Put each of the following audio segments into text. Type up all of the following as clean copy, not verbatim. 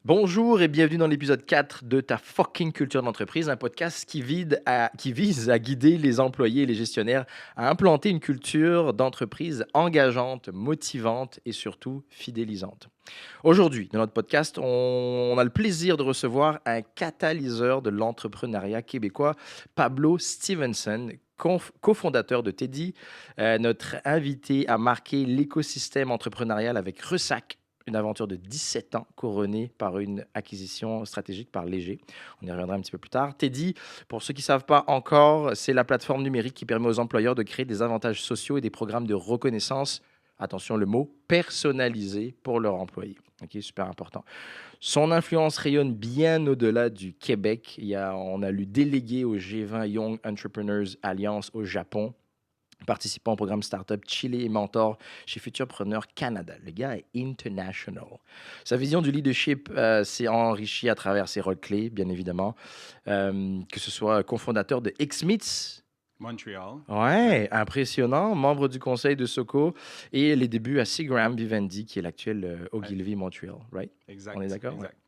Bonjour et bienvenue dans l'épisode 4 de Ta fucking culture d'entreprise, un podcast qui vise à guider les employés et les gestionnaires à implanter une culture d'entreprise engageante, motivante et surtout fidélisante. Aujourd'hui, dans notre podcast, on a le plaisir de recevoir un catalyseur de l'entrepreneuriat québécois, Pablo Stevenson, cofondateur de Teddy. Notre invité a marqué l'écosystème entrepreneurial avec Ressac, une aventure de 17 ans couronnée par une acquisition stratégique par Léger. On y reviendra un petit peu plus tard. Teddy, pour ceux qui ne savent pas encore, c'est la plateforme numérique qui permet aux employeurs de créer des avantages sociaux et des programmes de reconnaissance, attention le mot, personnalisés pour leurs employés. Ok, super important. Son influence rayonne bien au-delà du Québec. On a lu délégué au G20 Young Entrepreneurs Alliance au Japon, participant au programme Startup Chile et mentor chez Futurpreneur Canada. Le gars est international. Sa vision du leadership s'est enrichie à travers ses rôles clés, bien évidemment, que ce soit cofondateur de X-Meets. Montréal. Ouais, impressionnant. Membre du conseil de Soco et les débuts à Seagram Vivendi, qui est l'actuel Ouais, Ogilvy Montreal, right? On est exact, d'accord? Ouais. exact.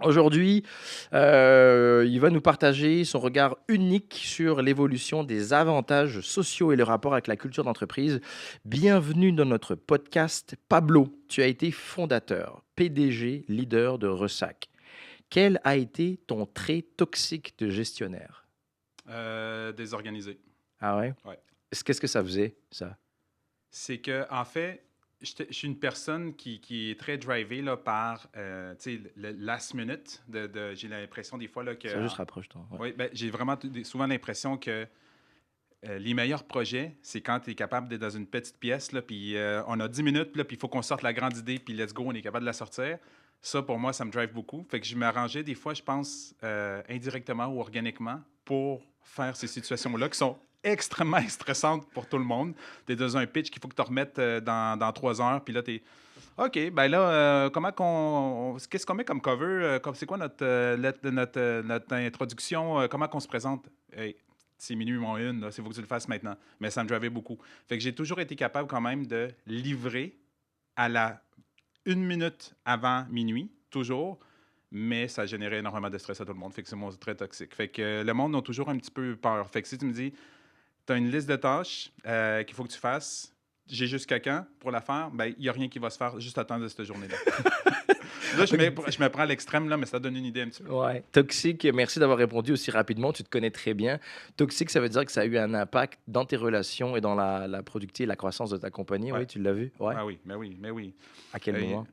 Aujourd'hui, il va nous partager son regard unique sur l'évolution des avantages sociaux et le rapport avec la culture d'entreprise. Bienvenue dans notre podcast. Pablo, tu as été fondateur, PDG, leader de Ressac. Quel a été ton trait toxique de gestionnaire? Désorganisé. Ah ouais? Ouais. Qu'est-ce que ça faisait, ça? C'est que, en fait, je suis une personne qui est très drivée là, par tu sais, le last minute. J'ai l'impression des fois là, que. Ça, juste rapproche-toi. Ouais. Oui, ben, j'ai vraiment souvent l'impression que les meilleurs projets, c'est quand tu es capable d'être dans une petite pièce, là, puis on a 10 minutes, puis il faut qu'on sorte la grande idée, puis let's go, on est capable de la sortir. Ça, pour moi, ça me drive beaucoup. Fait que je m'arrangeais des fois, je pense, indirectement ou organiquement pour faire ces situations-là qui sont extrêmement stressantes pour tout le monde. Tu es dans un pitch qu'il faut que tu remettes dans 3 heures, puis là, tu es OK, ben là, qu'est-ce qu'on met comme cover? C'est quoi notre introduction? Comment qu'on se présente? Hey, c'est minuit moins une, là, il faut que tu le fasses maintenant. Mais ça me drivait beaucoup. Fait que j'ai toujours été capable quand même de livrer à la 1 minute avant minuit, toujours, mais ça générait énormément de stress à tout le monde. Fait que c'est mon très toxique. Fait que le monde a toujours un petit peu peur. Fait que si tu me dis, tu as une liste de tâches qu'il faut que tu fasses, j'ai jusqu'à quand pour la faire, ben il n'y a rien qui va se faire juste à temps de cette journée-là. Là, je me prends à l'extrême, là, mais ça donne une idée un petit peu. Ouais. Toxique, merci d'avoir répondu aussi rapidement. Tu te connais très bien. Toxique, ça veut dire que ça a eu un impact dans tes relations et dans la productivité et la croissance de ta compagnie. Ouais. Oui, tu l'as vu? Ouais. Ah oui, mais oui, mais oui. À quel Euh, moment?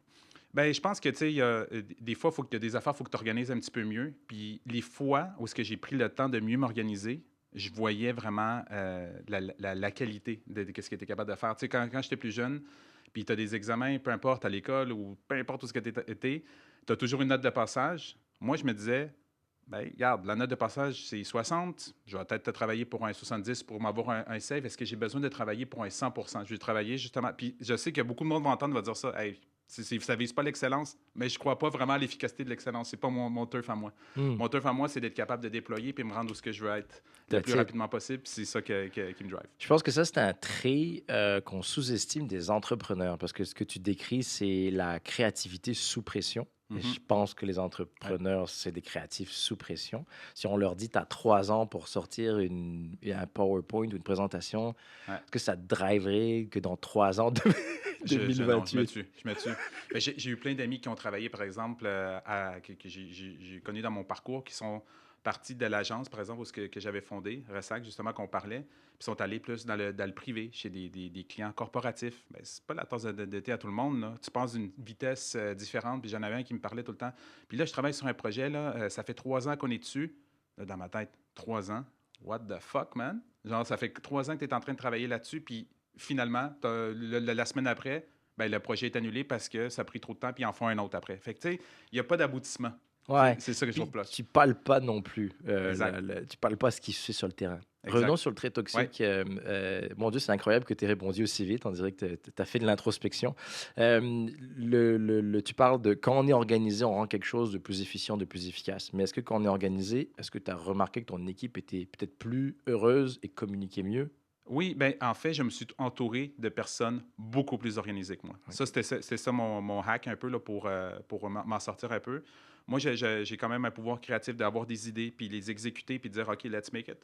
ben, je pense que, tu sais, des fois, il y a des affaires, il faut que tu organises un petit peu mieux. Puis les fois où ce que j'ai pris le temps de mieux m'organiser, je voyais vraiment la qualité de ce que tu es capable de faire. Tu sais, quand j'étais plus jeune, puis tu as des examens, peu importe, à l'école ou peu importe où ce que tu étais, tu as toujours une note de passage. Moi, je me disais, ben, regarde, la note de passage, c'est 60. Je vais peut-être travailler pour un 70 pour m'avoir un save. Est-ce que j'ai besoin de travailler pour un 100%? Je vais travailler justement. Puis je sais que beaucoup de monde va entendre, va dire ça. Hey, ça ne vise pas l'excellence, mais je ne crois pas vraiment à l'efficacité de l'excellence. C'est pas mon turf à moi. Hmm. Mon turf à moi, c'est d'être capable de déployer puis me rendre où ce que je veux être le That's plus it. rapidement possible. Puis c'est ça qui me drive. Je pense que ça, c'est un trait qu'on sous-estime des entrepreneurs parce que ce que tu décris, c'est la créativité sous pression. Et je pense que les Ouais. entrepreneurs, c'est des créatifs sous pression. Si on leur dit, tu as 3 ans pour sortir un PowerPoint ou une présentation, Ouais. est-ce que ça te driverait que dans 3 ans, Non, je me 2028? tue. Je me tue. Ben, j'ai eu plein d'amis qui ont travaillé, par exemple, que j'ai connu dans mon parcours, qui sont partis de l'agence, par exemple, que j'avais fondée, Ressac, justement, qu'on parlait, puis sont allés plus dans le privé, chez des clients corporatifs. Ben, c'est pas la tasse de thé à tout le monde, là. Tu passes d'une vitesse différente, puis j'en avais un qui me parlait tout le temps. Puis là, je travaille sur un projet, là, ça fait 3 ans qu'on est dessus. Là, dans ma tête, 3 ans? What the fuck, man? Genre, ça fait 3 ans que tu es en train de travailler là-dessus, puis finalement, la semaine après, ben, le projet est annulé parce que ça a pris trop de temps, puis ils en font un autre après. Fait que, tu sais, il n'y a pas d'aboutissement. Ouais. C'est ça que je trouve Puis plus. tu parles pas non plus. Exact. Tu parles pas ce qui se fait sur le terrain. Revenons Exact. sur le trait Ouais. toxique. Mon Dieu, c'est incroyable que tu aies répondu aussi vite. On dirait que tu as fait de l'introspection. Tu parles de quand on est organisé, on rend quelque chose de plus efficient, de plus efficace. Mais est-ce que quand on est organisé, est-ce que tu as remarqué que ton équipe était peut-être plus heureuse et communiquait mieux Oui, ben en fait, je me suis entouré de personnes beaucoup plus organisées que moi. Ça, OK. c'était ça mon hack un peu là, pour m'en sortir un peu. Moi, j'ai quand même un pouvoir créatif d'avoir des idées, puis les exécuter, puis de dire, OK, let's make it.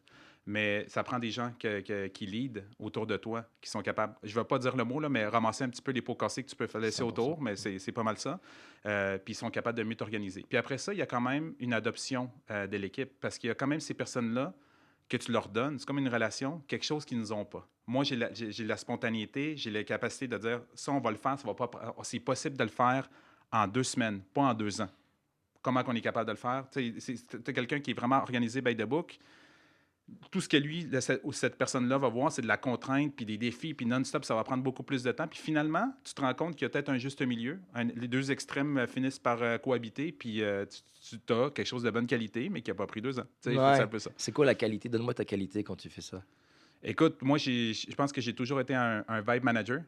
Mais ça prend des gens qui lead autour de toi, qui sont capables, je ne vais pas dire le mot, là, mais ramasser un petit peu les pots cassés que tu peux laisser 100%. autour, mais c'est pas mal ça. Puis ils sont capables de mieux t'organiser. Puis après ça, il y a quand même une adoption de l'équipe, parce qu'il y a quand même ces personnes-là que tu leur donnes, c'est comme une relation, quelque chose qu'ils nous ont pas. Moi, j'ai la spontanéité, j'ai la capacité de dire, ça, on va le faire, ça va pas, c'est possible de le faire en 2 semaines, pas en 2 ans. Comment on est capable de le faire? Tu sais, c'est quelqu'un qui est vraiment organisé by the book. Tout ce que lui, cette personne-là va voir, c'est de la contrainte, puis des défis, puis non-stop, ça va prendre beaucoup plus de temps. Puis finalement, tu te rends compte qu'il y a peut-être un juste milieu. Les deux extrêmes finissent par cohabiter, puis tu as quelque chose de bonne qualité, mais qui n'a pas pris 2 ans. Tu sais, c'est un Ouais. peu ça. C'est quoi la qualité? Donne-moi ta qualité quand tu fais ça. Écoute, moi, je pense que j'ai toujours été un vibe manager.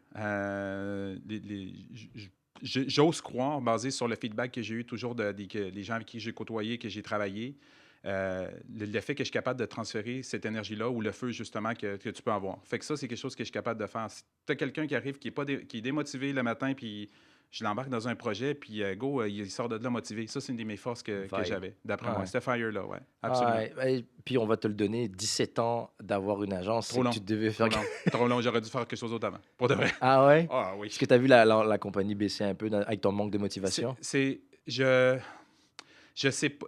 J'ose croire, basé sur le feedback que j'ai eu toujours que les gens avec qui j'ai côtoyé, que j'ai travaillé, le fait que je suis capable de transférer cette énergie-là ou le feu, justement, que tu peux avoir. Fait que ça, c'est quelque chose que je suis capable de faire. Si tu as quelqu'un qui arrive, qui est démotivé le matin, puis je l'embarque dans un projet, puis go, il sort de là motivé. Ça, c'est une de mes forces que Vibe. j'avais, d'après moi. Ouais. C'était Fire, là, ouais, Ah absolument. ouais, ouais, puis on va te le donner, 17 ans d'avoir une agence, c'est Trop que long, tu devais trop faire. long, trop long. J'aurais dû faire quelque chose d'autre avant. Pour de vrai. Ah ouais? Ah Est-ce oui. que tu as vu la compagnie baisser un peu avec ton manque de C'est, motivation? c'est- je sais pas,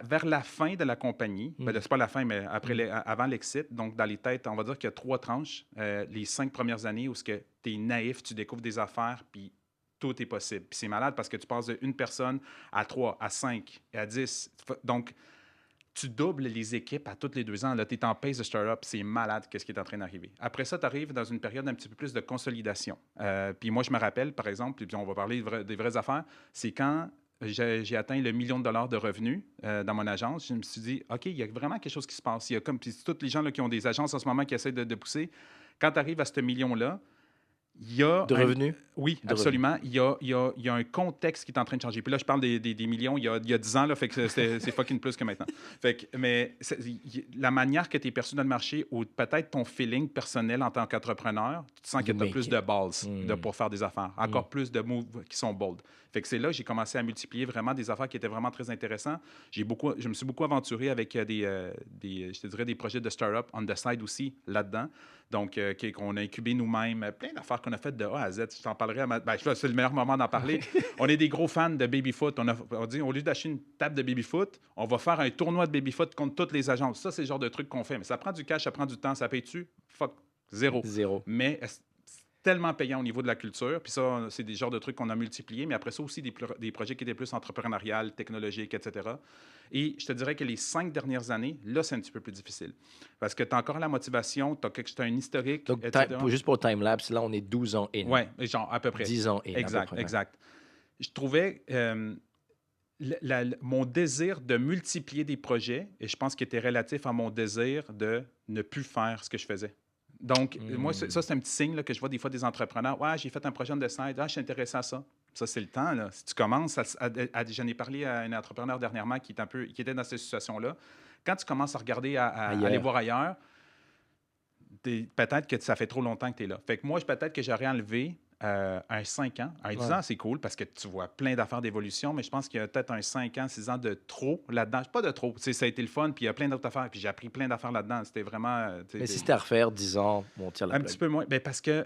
vers la fin de la compagnie, ben, Hmm. c'est pas la fin, mais Hmm. avant l'exit, donc dans les têtes, on va dire qu'il y a 3 tranches. Les 5 premières années où tu es naïf, tu découvres des affaires, puis tout est possible. Puis c'est malade parce que tu passes d'une personne à 3, à 5, à 10. Donc, tu doubles les équipes à tous les 2 ans. Là, tu es en pace de startup. C'est malade ce qui est en train d'arriver. Après ça, tu arrives dans une période un petit peu plus de consolidation. Puis moi, je me rappelle, par exemple, puis on va parler des vraies affaires, c'est quand j'ai atteint le million de dollars de revenus dans mon agence, je me suis dit, OK, il y a vraiment quelque chose qui se passe. Il y a comme, puis tous les gens là, qui ont des agences en ce moment qui essaient de pousser, quand tu arrives à ce million-là, il y a De un... revenus? Oui, De revenus. absolument. Il y a un contexte qui est en train de changer. Puis là, je parle des millions il y a 10 ans, là, fait que c'est fucking plus que maintenant. Fait que, mais la manière que tu es perçu dans le marché ou peut-être ton feeling personnel en tant qu'entrepreneur, tu te sens que You tu as make plus it. de balls Hmm. pour faire des affaires. Hmm. Encore plus de moves qui sont bold. Fait que c'est là que j'ai commencé à multiplier vraiment des affaires qui étaient vraiment très intéressantes. Je me suis beaucoup aventuré avec je te dirais, des projets de start-up on the side aussi là-dedans. Donc, qu'on a incubé nous-mêmes, plein d'affaires qu'on a faites de A à Z. Je t'en parlerai c'est le meilleur moment d'en parler. On est des gros fans de baby-foot. On dit, au lieu d'acheter une table de baby-foot, on va faire un tournoi de baby-foot contre toutes les agences. Ça, c'est le genre de truc qu'on fait. Mais ça prend du cash, ça prend du temps, ça paye-tu? Fuck, zéro. Zéro. Mais c'est tellement payant au niveau de la culture. Puis ça, c'est des genres de trucs qu'on a multipliés. Mais après ça aussi, des projets qui étaient plus entrepreneuriales, technologiques, etc. Et je te dirais que les 5 dernières années, là, c'est un petit peu plus difficile. Parce que tu as encore la motivation, tu as un historique, Donc, etc. juste pour timelapse, là, on est 12 ans in. Oui, genre à peu près. 10 ans in, à peu Exact, près. Ouais. exact. Je trouvais mon désir de multiplier des projets, et je pense qu'il était relatif à mon désir de ne plus faire ce que je faisais. Donc, moi, Hmm. ça, c'est un petit signe là, que je vois des fois des entrepreneurs. Ouais, j'ai fait un projet de side. Ah, je suis intéressé à ça. Ça, c'est le temps. Là. Si tu commences j'en ai parlé à un entrepreneur dernièrement qui était dans cette situation-là. Quand tu commences à regarder, à aller Ailleurs. voir ailleurs, peut-être que ça fait trop longtemps que tu es là. Fait que moi, peut-être que j'aurais enlevé un 5 ans. Un 10 Ouais. ans, c'est cool parce que tu vois plein d'affaires d'évolution, mais je pense qu'il y a peut-être un 5 ans, 6 ans de trop là-dedans. Pas de trop. Tu sais, ça a été le fun, puis il y a plein d'autres affaires, puis j'ai appris plein d'affaires là-dedans. C'était vraiment. Mais si c'était à refaire 10 ans, on tire la Un petit plug. peu moins. Ben, parce que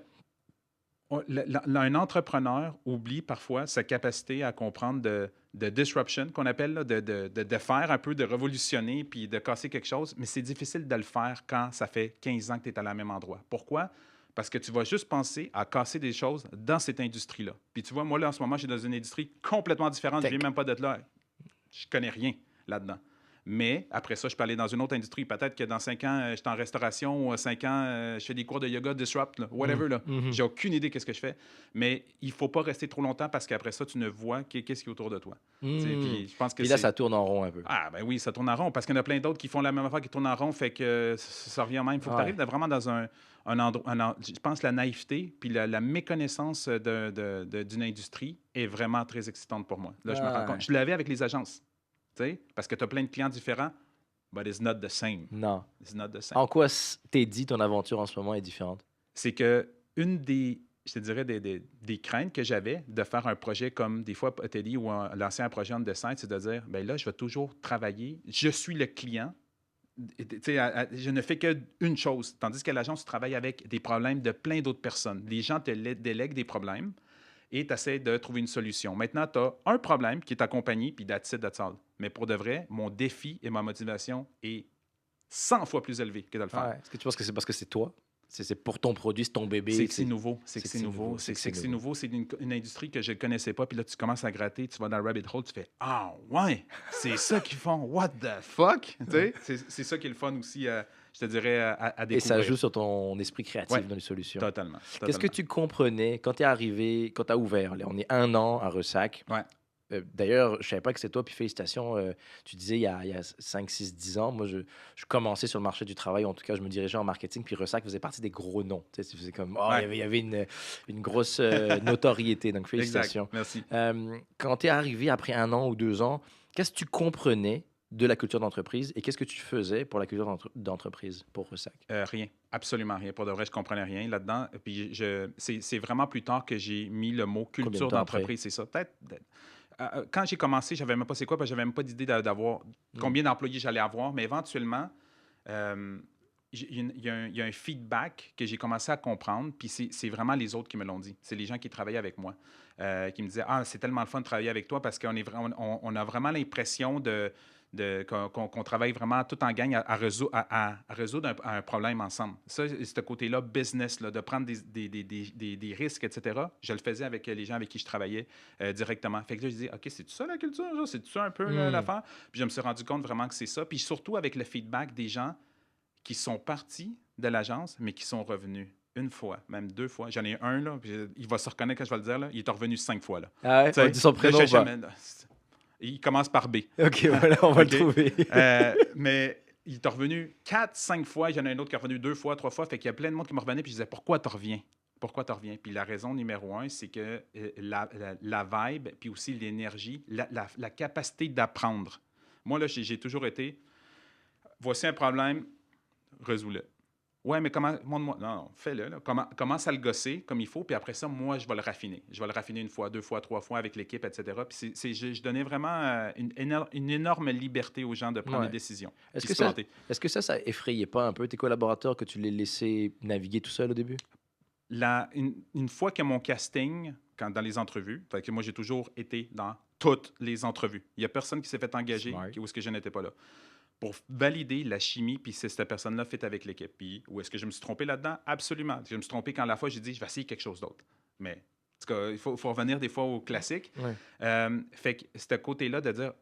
un entrepreneur oublie parfois sa capacité à comprendre de disruption, qu'on appelle, là, de faire un peu, de révolutionner, puis de casser quelque chose. Mais c'est difficile de le faire quand ça fait 15 ans que tu es à la même endroit. Pourquoi? Parce que tu vas juste penser à casser des choses dans cette industrie-là. Puis tu vois, moi, là, en ce moment, je suis dans une industrie complètement différente. Je ne Tech. viens même pas d'être là. Je connais rien là-dedans. Mais après ça, je peux aller dans une autre industrie. Peut-être que dans 5 ans, je suis en restauration ou 5 ans, je fais des cours de yoga, disrupt, là, Mhm. whatever. Là. Mhm. J'ai aucune idée qu'est-ce que je fais. Mais il ne faut pas rester trop longtemps parce qu'après ça, tu ne vois qu'est-ce qui est autour de toi. Hmm. Puis je pense que Puis là, c'est... ça tourne en rond un peu. Ah, ben oui, ça tourne en rond parce qu'il y en a plein d'autres qui font la même affaire qui tournent en rond, fait que ça revient au même. Il faut que tu Ouais. arrives vraiment dans un endroit. Je pense que la naïveté puis la méconnaissance d'une industrie est vraiment très excitante pour moi. Là, je me rends compte. Ouais. Je l'avais avec les agences, tu sais, parce que tu as plein de clients différents. but it's not the same. Non. It's not the same. En quoi t'es dit ton aventure en ce moment est différente? C'est que une des, je te dirais, des craintes que j'avais de faire un projet comme des fois Teddy ou lancer un projet en design, c'est de dire, ben là, je vais toujours travailler. Je suis le client. Tu sais, je ne fais qu'une chose. Tandis qu'à l'agence, tu travailles avec des problèmes de plein d'autres personnes. Les gens te délèguent des problèmes et tu essaies de trouver une solution. Maintenant, tu as un problème qui est ta compagnie, puis that's it, that's all. Mais pour de vrai, mon défi et ma motivation est 100 fois plus élevé que de le faire. Ouais. Est-ce que tu penses que c'est parce que c'est toi? C'est pour ton produit, c'est ton bébé? C'est que c'est nouveau. C'est que c'est nouveau. C'est nouveau. C'est une industrie que je ne connaissais pas. Puis là, tu commences à gratter, tu vas dans le rabbit hole, tu fais ah, ouais, c'est ça qu'ils font. What the fuck? Tu sais, c'est ça qui est le fun aussi, je te dirais, à découvrir. Et ça joue sur ton esprit créatif Ouais, dans les solutions. totalement. Qu'est-ce que tu comprenais quand tu es arrivé, quand tu as ouvert? Là, on est 1 an à Ressac. Ouais. D'ailleurs, je ne savais pas que c'était toi, puis félicitations. Tu disais il y a 5, 6, 10 ans, moi, je commençais sur le marché du travail, en tout cas, je me dirigeais en marketing, puis Ressac faisait partie des gros noms. Tu sais, c'était comme, oh, Ouais. il y avait une grosse notoriété, donc félicitations. Exact. Merci. Quand tu es arrivé après 1 an ou 2 ans, qu'est-ce que tu comprenais de la culture d'entreprise et qu'est-ce que tu faisais pour la culture d'entreprise pour Ressac? Rien. Absolument rien. Pour de vrai, je ne comprenais rien là-dedans. Puis c'est vraiment plus tard que j'ai mis le mot Combien de culture temps après? d'entreprise. C'est ça. Peut-être. Quand j'ai commencé, je ne savais même pas c'est quoi, parce que je n'avais même pas d'idée d'avoir combien d'employés j'allais avoir, mais éventuellement, il y a un feedback que j'ai commencé à comprendre, puis c'est vraiment les autres qui me l'ont dit. C'est les gens qui travaillaient avec moi, qui me disaient « Ah, c'est tellement le fun de travailler avec toi parce qu'on on a vraiment l'impression qu'on travaille vraiment tout en gang à résoudre un problème ensemble. » Ça, ce côté-là, business, là, de prendre des risques, etc., je le faisais avec les gens avec qui je travaillais directement. Fait que là, je disais, OK, c'est ça la culture? C'est ça un peu l'affaire? Puis je me suis rendu compte vraiment que c'est ça. Puis surtout avec le feedback des gens qui sont partis de l'agence, mais qui sont revenus 1 fois, même 2 fois. J'en ai un, là, puis il va se reconnaître quand je vais le dire, là. Il est revenu 5 fois. Là. Ah ouais? On dit son prénom ou pas? Il commence par B. OK, voilà, on va le trouver. Mais il est revenu 4, 5 fois. Il y en a un autre qui est revenu 2 fois, 3 fois. Fait qu'il y a plein de monde qui me revenait, puis je disais, pourquoi tu reviens? Pourquoi tu reviens? Puis la raison numéro 1, c'est que la vibe, puis aussi l'énergie, la capacité d'apprendre. Moi, là, j'ai toujours été, voici un problème, résous-le. Ouais, mais comment. Non, fais-le. Là. Commence à le gosser comme il faut, puis après ça, moi, je vais le raffiner. Je vais le raffiner 1 fois, 2 fois, 3 fois avec l'équipe, etc. Puis je donnais vraiment une énorme liberté aux gens de prendre des décisions. Est-ce que ça effrayait pas un peu tes collaborateurs que tu les laissais naviguer tout seul au début? Une fois que mon casting, dans les entrevues, fait que moi, j'ai toujours été dans toutes les entrevues. Il n'y a personne qui s'est fait engager où est-ce que je n'étais pas là. Pour valider la chimie, puis si cette personne-là fait avec l'équipe. Puis, où est-ce que je me suis trompé là-dedans? Absolument. Je me suis trompé quand à la fois, j'ai dit, je vais essayer quelque chose d'autre. Mais, en tout cas, il faut revenir des fois au classique. Fait que ce côté-là de dire,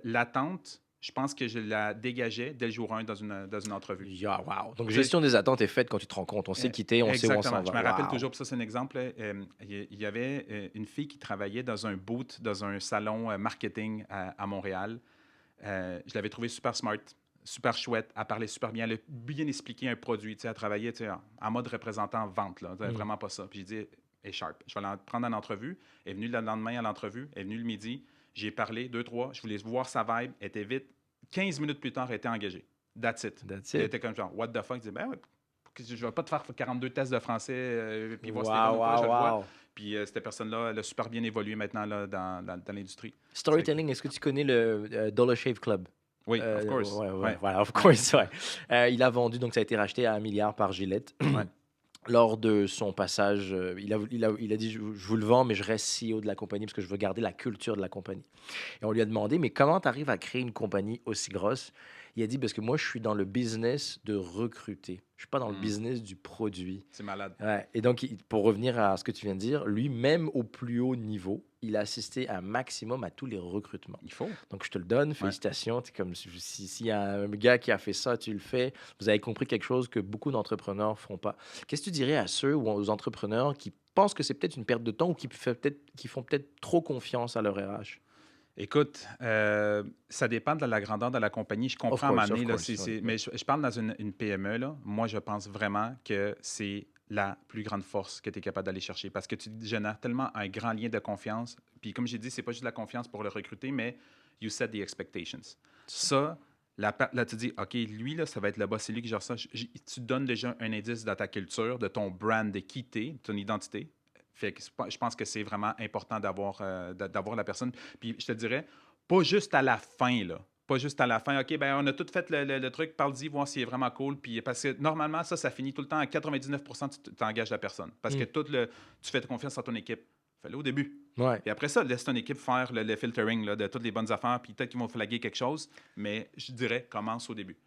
l'attente, je pense que je la dégageais dès le jour 1 dans une entrevue. Yeah, wow. Donc, gestion des attentes est faite quand tu te rends compte. On sait quitter, on sait où on s'en va. Je me rappelle toujours, ça c'est un exemple, il y avait une fille qui travaillait dans un booth, dans un salon marketing à Montréal. Je l'avais trouvée super smart, super chouette. Elle parlait super bien. Elle a bien expliqué un produit. Elle travaillait en mode représentant vente. Là, vraiment pas ça. Puis j'ai dit, elle est sharp. Je vais la prendre en entrevue. Elle est venue le lendemain à l'entrevue. Elle est venue le midi. J'ai parlé 2, 3. Je voulais voir sa vibe. Elle était vite. 15 minutes plus tard, elle était engagée. That's it. Elle était comme genre, what the fuck? Je disais, ben ouais, je vais pas te faire 42 tests de français puis voir si t'es bon ou pas. Je le vois. Puis cette personne-là, elle a super bien évolué maintenant là, dans l'industrie. Storytelling, est-ce que tu connais le Dollar Shave Club? Oui, of course. Voilà, of course, ouais. Il a vendu, donc ça a été racheté à 1 milliard par Gillette. Lors de son passage, il a dit, je vous le vends, mais je reste CEO de la compagnie parce que je veux garder la culture de la compagnie. Et on lui a demandé, mais comment tu arrives à créer une compagnie aussi grosse? Il a dit, parce que moi, je suis dans le business de recruter. Je ne suis pas dans le business du produit. C'est malade. Ouais. Et donc, pour revenir à ce que tu viens de dire, lui, même au plus haut niveau, il a assisté un maximum à tous les recrutements. Il faut. Donc, je te le donne. Félicitations. C'est comme s'il y a un gars qui a fait ça, tu le fais. Vous avez compris quelque chose que beaucoup d'entrepreneurs ne font pas. Qu'est-ce que tu dirais à ceux ou aux entrepreneurs qui pensent que c'est peut-être une perte de temps ou qui font peut-être trop confiance à leur RH? Écoute, ça dépend de la grandeur de la compagnie. Je comprends à un moment donné, mais je parle dans une PME. Là. Moi, je pense vraiment que c'est la plus grande force que tu es capable d'aller chercher parce que tu génères tellement un grand lien de confiance. Puis comme j'ai dit, c'est pas juste la confiance pour le recruter, mais you set the expectations. Ça, Là, tu dis, OK, lui, là, ça va être le boss, c'est lui qui gère ça. Tu donnes déjà un indice de ta culture, de ton brand, de qui t'es, de ton identité. Fait que je pense que c'est vraiment important d'avoir la personne. Puis je te dirais, pas juste à la fin, là. Pas juste à la fin, OK, ben on a tout fait le truc, parle-y, voir s'il est vraiment cool. Puis parce que normalement, ça finit tout le temps à 99%, tu t'engages la personne. Parce que Mm. tu fais confiance à ton équipe. Fais-le au début. Ouais. Puis après ça, laisse ton équipe faire le filtering là, de toutes les bonnes affaires, puis peut-être qu'ils vont flaguer quelque chose, mais je dirais, commence au début.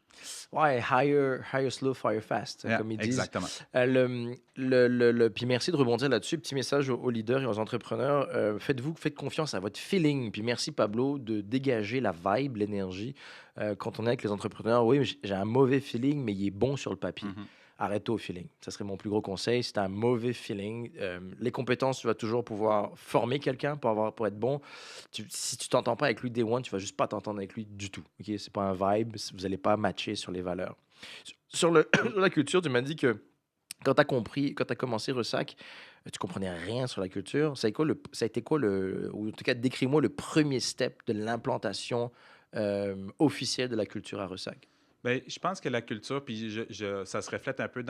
Ouais, hire slow, fire fast, Yeah, comme ils disent. exactement. Puis merci de rebondir là-dessus. Petit message aux leaders et aux entrepreneurs. Faites confiance à votre feeling. Puis merci, Pablo, de dégager la vibe, l'énergie. Quand on est avec les entrepreneurs, oui, j'ai un mauvais feeling, mais il est bon sur le papier. Mhm. Arrête-toi au feeling. Ça serait mon plus gros conseil. Si tu as un mauvais feeling, les compétences, tu vas toujours pouvoir former quelqu'un pour être bon. Si tu t'entends pas avec lui day one, tu vas juste pas t'entendre avec lui du tout. Ok, c'est pas un vibe. Vous n'allez pas matcher sur les valeurs. Sur la culture, tu m'as dit que quand tu as commencé Ressac, tu comprenais rien sur la culture. Ça a été quoi ou en tout cas, décris-moi le premier step de l'implantation officielle de la culture à Ressac. Bien, je pense que la culture, puis ça se reflète un peu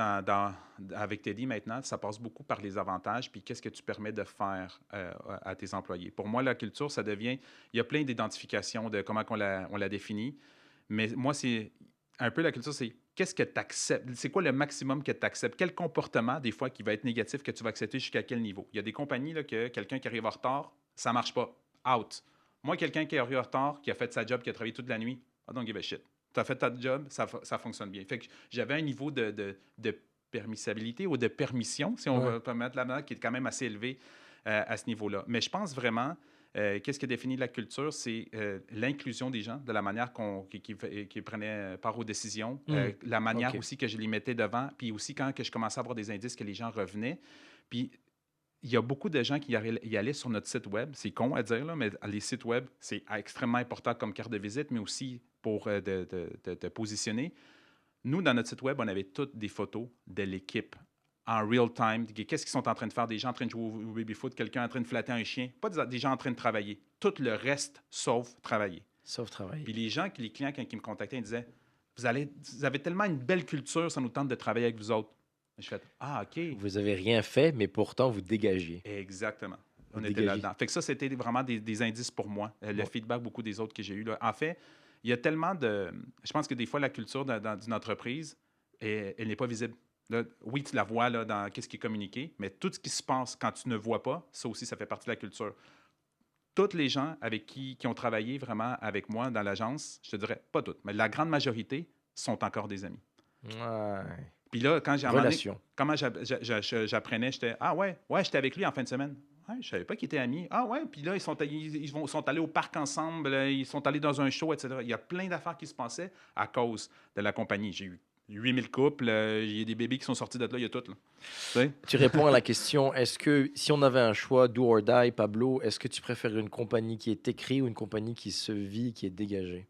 avec Teddy maintenant, ça passe beaucoup par les avantages, puis qu'est-ce que tu permets de faire à tes employés. Pour moi, la culture, ça devient, il y a plein d'identifications de comment on la définit, mais moi, c'est un peu la culture, c'est qu'est-ce que tu acceptes, c'est quoi le maximum que tu acceptes, quel comportement, des fois, qui va être négatif, que tu vas accepter jusqu'à quel niveau. Il y a des compagnies, là, que quelqu'un qui arrive en retard, ça ne marche pas, out. Moi, quelqu'un qui arrive en retard, qui a fait sa job, qui a travaillé toute la nuit, I don't give a shit. Tu as fait ta job, ça fonctionne bien. Fait que j'avais un niveau de permissibilité ou de permission, si on Ouais. veut permettre là-dedans, qui est quand même assez élevé à ce niveau-là. Mais je pense vraiment, qu'est-ce qui définit la culture, c'est l'inclusion des gens, de la manière qui prenaient part aux décisions, Hmm. la manière OK. aussi que je les mettais devant, puis aussi quand que je commençais à avoir des indices que les gens revenaient. Puis il y a beaucoup de gens qui y allaient sur notre site web. C'est con à dire, là, mais les sites web, c'est extrêmement important comme carte de visite, mais aussi pour de positionner. Nous, dans notre site web, on avait toutes des photos de l'équipe en real time. Qu'est-ce qu'ils sont en train de faire? Des gens en train de jouer au baby-foot, quelqu'un en train de flatter un chien. Pas des gens en train de travailler. Tout le reste, sauf travailler. Sauf travail. Puis les clients, quand ils me contactaient, ils disaient, vous avez tellement une belle culture, ça nous tente de travailler avec vous autres. Je fais, ah, OK. Vous avez rien fait, mais pourtant vous dégagiez. Exactement. Vous On était dégagez. là-dedans. Fait que ça, c'était vraiment des indices pour moi. Le Ouais. feedback, beaucoup des autres que j'ai eu là. En fait, il y a tellement de. Je pense que des fois, la culture d'une entreprise, elle n'est pas visible. Là, oui, tu la vois là, dans qu'est-ce qui est communiqué, mais tout ce qui se passe quand tu ne vois pas, ça aussi, ça fait partie de la culture. Toutes les gens avec qui ont travaillé vraiment avec moi dans l'agence, je te dirais, pas toutes, mais la grande majorité sont encore des amis. Ouais. Puis là, quand j'ai demandé Relation. comment j'apprenais, j'étais ah ouais, j'étais avec lui en fin de semaine. Ouais, je savais pas qu'ils étaient amis. Ah ouais, puis là, sont allés au parc ensemble, ils sont allés dans un show, etc. Il y a plein d'affaires qui se passaient à cause de la compagnie. J'ai eu 8000 couples, il y a des bébés qui sont sortis de là, il y a tout. Là. Tu sais? Tu réponds à la question, est-ce que si on avait un choix, do or die, Pablo, est-ce que tu préfères une compagnie qui est écrite ou une compagnie qui se vit, qui est dégagée?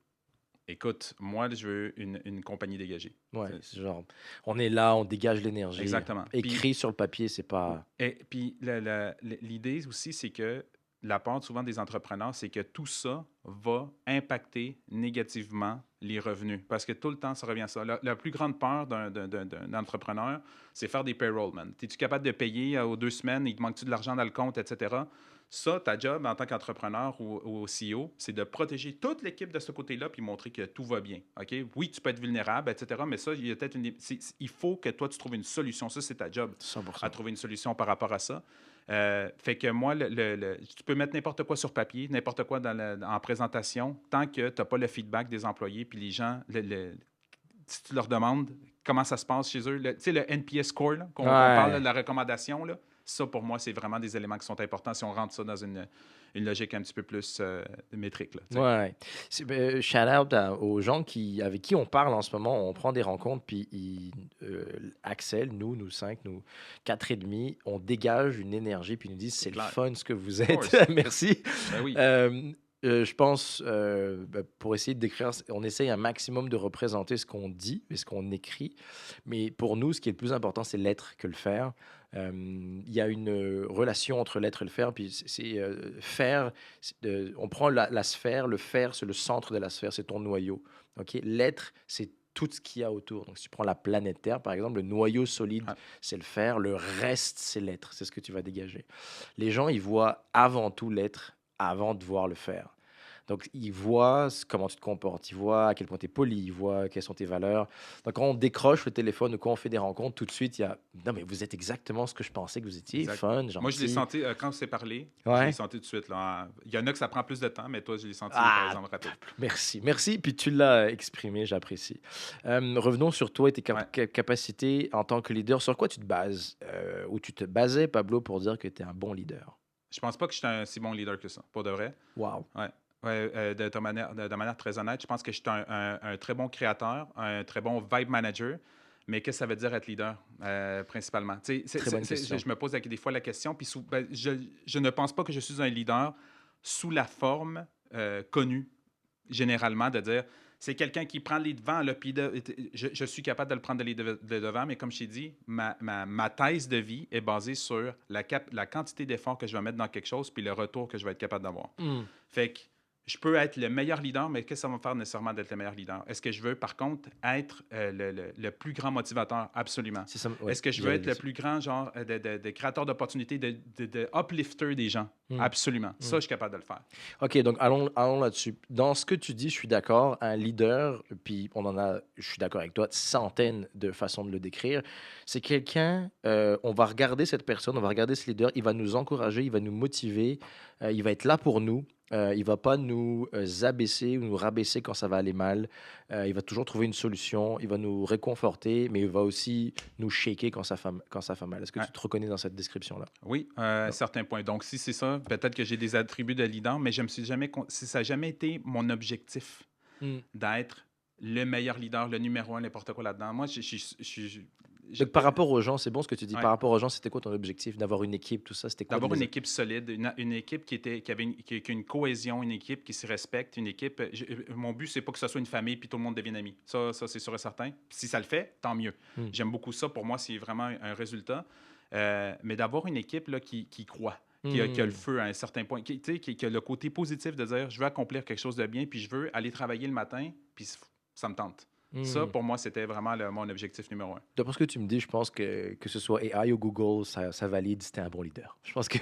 Écoute, moi, je veux une compagnie dégagée. Ouais, c'est genre, on est là, on dégage l'énergie. Exactement. Écrit sur le papier, c'est pas. Et puis, l'idée aussi, c'est que la part souvent des entrepreneurs, c'est que tout ça va impacter négativement les revenus. Parce que tout le temps, ça revient à ça. La plus grande peur d'un entrepreneur, c'est faire des payroll, man. Es-tu capable de payer aux 2 semaines, il te manque-tu de l'argent dans le compte, etc. Ça, ta job en tant qu'entrepreneur ou CEO, c'est de protéger toute l'équipe de ce côté-là puis montrer que tout va bien. OK? Oui, tu peux être vulnérable, etc. Mais ça, il y a peut-être il faut que toi, tu trouves une solution. Ça, c'est ta job, 100%. à trouver une solution par rapport à ça. Fait que moi, tu peux mettre n'importe quoi sur papier, n'importe quoi en présentation, tant que tu n'as pas le feedback des employés, puis les gens, si tu leur demandes comment ça se passe chez eux, tu sais, le NPS score, là, qu'on parle là, de la recommandation, là, ça, pour moi, c'est vraiment des éléments qui sont importants si on rentre ça dans une logique un petit peu plus métrique. Là, Ouais. Shout out aux gens avec qui on parle en ce moment. On prend des rencontres, puis Axel, nous cinq, nous 4 et demi, on dégage une énergie, puis ils nous disent c'est le clair. fun ce que vous Of êtes. course. Merci. Ben oui. Je pense, pour essayer de décrire, on essaye un maximum de représenter ce qu'on dit et ce qu'on écrit. Mais pour nous, ce qui est le plus important, c'est l'être que le faire. Il y a une relation entre l'être et le faire. Puis faire, on prend la sphère, le faire, c'est le centre de la sphère, c'est ton noyau. OK? L'être, c'est tout ce qu'il y a autour. Donc, si tu prends la planète Terre, par exemple, le noyau solide, Ouais. c'est le faire, le reste, c'est l'être, c'est ce que tu vas dégager. Les gens, ils voient avant tout l'être avant de voir le faire. Donc, ils voient comment tu te comportes, ils voient à quel point tu es poli, ils voient quelles sont tes valeurs. Donc, quand on décroche le téléphone ou quand on fait des rencontres, tout de suite, il y a non, mais vous êtes exactement ce que je pensais que vous étiez, Exact. fun, Moi, je l'ai gentil. senti, quand on s'est parlé, je l'ai Ouais. senti tout de suite. Là. Il y en a que ça prend plus de temps, mais toi, je l'ai senti, par Ah, exemple, rapide. merci. Merci. Puis tu l'as exprimé, j'apprécie. Revenons sur toi et tes Ouais. capacités en tant que leader. Sur quoi tu te bases ou tu te basais, Pablo, pour dire que tu es un bon leader? Je pense pas que je suis un si bon leader que ça, pour de vrai. Wow. Ouais. Ouais, de manière très honnête, je pense que je suis un très bon créateur, un très bon vibe manager. Mais qu'est-ce que ça veut dire être leader, principalement? Tu sais, Très bonne question. je me pose des fois la question, puis je ne pense pas que je suis un leader sous la forme connue, généralement, de dire c'est quelqu'un qui prend les devants, là, puis je suis capable de le prendre les devants, mais comme je t'ai dit, ma thèse de vie est basée sur la quantité d'efforts que je vais mettre dans quelque chose, puis le retour que je vais être capable d'avoir. Hmm. Fait que je peux être le meilleur leader, mais qu'est-ce que ça va me faire nécessairement d'être le meilleur leader? Est-ce que je veux, par contre, être le plus grand motivateur? Absolument. C'est ça. Ouais, Est-ce que je veux j'allais être dire le ça. plus grand genre de créateur d'opportunités, de uplifter des gens? Hmm. Absolument. Ça, Hmm. je suis capable de le faire. OK, donc allons là-dessus. Dans ce que tu dis, je suis d'accord. Un leader, puis je suis d'accord avec toi, centaines de façons de le décrire. C'est quelqu'un, on va regarder cette personne, on va regarder ce leader, il va nous encourager, il va nous motiver, il va être là pour nous. Il va pas nous abaisser ou nous rabaisser quand ça va aller mal. Il va toujours trouver une solution. Il va nous réconforter, mais il va aussi nous shaker quand ça fait mal. Est-ce que Ouais. tu te reconnais dans cette description-là? Oui, à un certain point. Donc, si c'est ça, peut-être que j'ai des attributs de leader, mais je me suis jamais, ça n'a jamais été mon objectif Hmm. d'être le meilleur leader, le numéro un, n'importe quoi là-dedans. Moi, Donc, par rapport aux gens, c'est bon ce que tu dis. ouais. Par rapport aux gens, c'était quoi ton objectif? D'avoir une équipe, tout ça? C'était quoi de D'avoir une les... équipe solide, une équipe qui a une cohésion, une équipe qui se respecte, une équipe. Mon but, c'est pas que ce soit une famille puis tout le monde devienne ami. Ça c'est sûr et certain. Puis si ça le fait, tant mieux. Hmm. J'aime beaucoup ça. Pour moi, c'est vraiment un résultat. Mais d'avoir une équipe là, qui croit, qui a le Hmm. feu à un certain point, qui a le côté positif de dire je veux accomplir quelque chose de bien, puis je veux aller travailler le matin, puis ça me tente. Ça, Hmm. pour moi, c'était vraiment mon objectif numéro un. D'après ce que tu me dis, je pense que ce soit AI ou Google, ça valide si t'es un bon leader. Je pense que...